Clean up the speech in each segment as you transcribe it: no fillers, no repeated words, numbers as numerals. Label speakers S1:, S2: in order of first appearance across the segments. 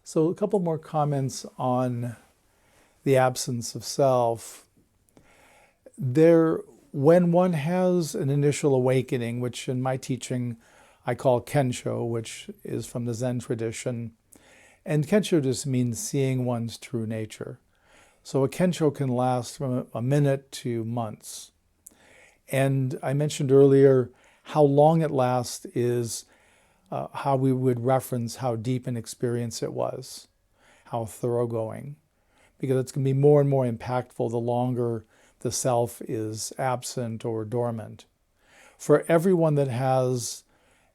S1: So a couple more comments on the absence of self. When one has an initial awakening, which in my teaching I call Kensho, which is from the Zen tradition, and Kensho just means seeing one's true nature. So a Kensho can last from a minute to months. And I mentioned earlier how long it lasts is how we would reference how deep an experience it was, how thoroughgoing, because it's going to be more and more impactful the longer the self is absent or dormant. For everyone that has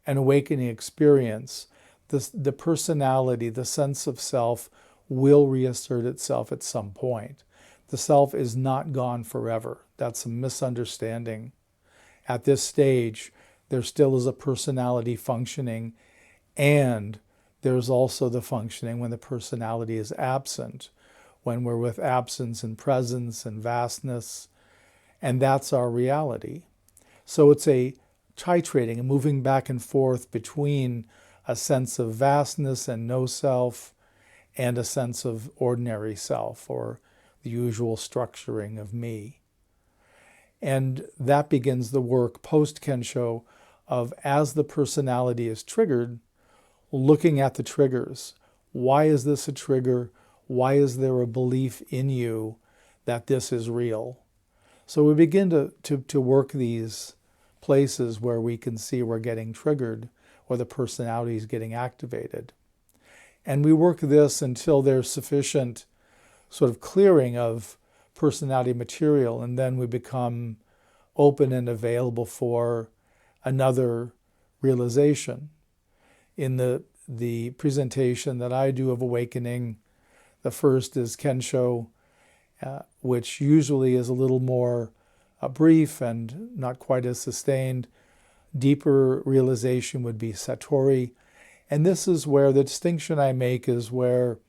S1: an awakening experience, the personality, the sense of self will reassert itself at some point. The self is not gone forever. That's a misunderstanding. At this stage, there still is a personality functioning, and there's also the functioning when the personality is absent, when we're with absence and presence and vastness, and that's our reality. So it's a titrating, a moving back and forth between a sense of vastness and no self and a sense of ordinary self, or the usual structuring of me. And that begins the work post-Kensho of, as the personality is triggered, looking at the triggers. Why is this a trigger? Why is there a belief in you that this is real? So we begin to work these places where we can see we're getting triggered or the personality is getting activated. And we work this until there's sufficient sort of clearing of personality material, and then we become open and available for another realization. In the presentation that I do of awakening, the first is Kensho, which usually is a little more brief and not quite as sustained. Deeper realization would be Satori. And this is where the distinction I make is where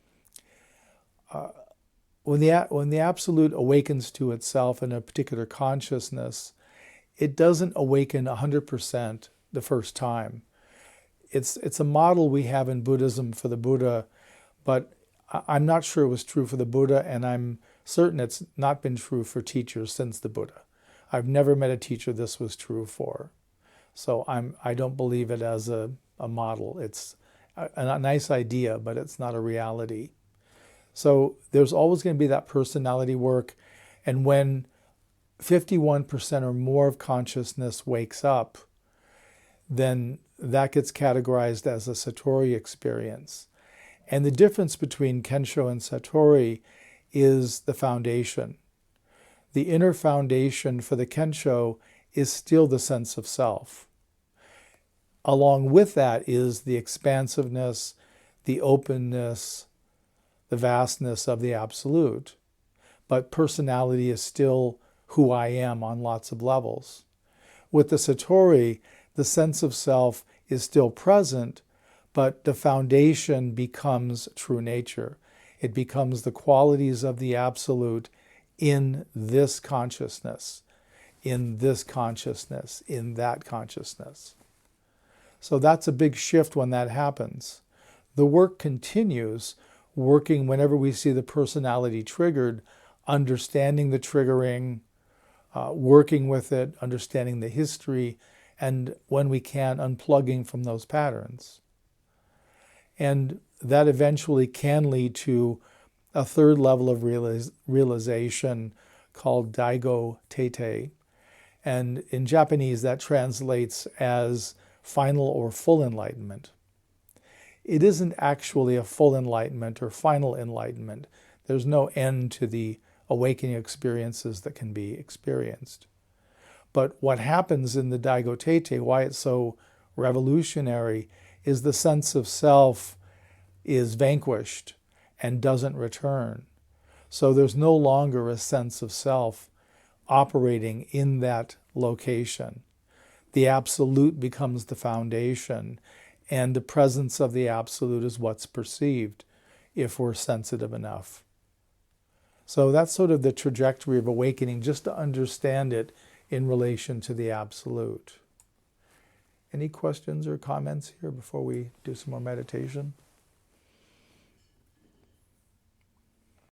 S1: when the Absolute awakens to itself in a particular consciousness, it doesn't awaken 100% the first time. It's a model we have in Buddhism for the Buddha, but I'm not sure it was true for the Buddha, and I'm certain it's not been true for teachers since the Buddha. I've never met a teacher this was true for. So I don't believe it as a model. It's a nice idea, but it's not a reality. So there's always going to be that personality work. And when 51% or more of consciousness wakes up, then that gets categorized as a Satori experience. And the difference between Kensho and Satori is the foundation. The inner foundation for the Kensho is still the sense of self. Along with that is the expansiveness, the openness, the vastness of the Absolute. But personality is still who I am on lots of levels. With the Satori, the sense of self is still present, but the foundation becomes true nature. It becomes the qualities of the Absolute in this consciousness, in this consciousness, in that consciousness. So that's a big shift when that happens. The work continues, working whenever we see the personality triggered, understanding the triggering, working with it, understanding the history, and when we can, unplugging from those patterns. And that eventually can lead to a third level of realization called Daigo Teitei. And in Japanese, that translates as final or full enlightenment. It isn't actually a full enlightenment or final enlightenment. There's no end to the awakening experiences that can be experienced. But what happens in the Daigo Teitei, why it's so revolutionary, is the sense of self is vanquished and doesn't return. So there's no longer a sense of self operating in that location. The Absolute becomes the foundation, and the presence of the Absolute is what's perceived if we're sensitive enough. So that's sort of the trajectory of awakening, just to understand it in relation to the Absolute. Any questions or comments here before we do some more meditation?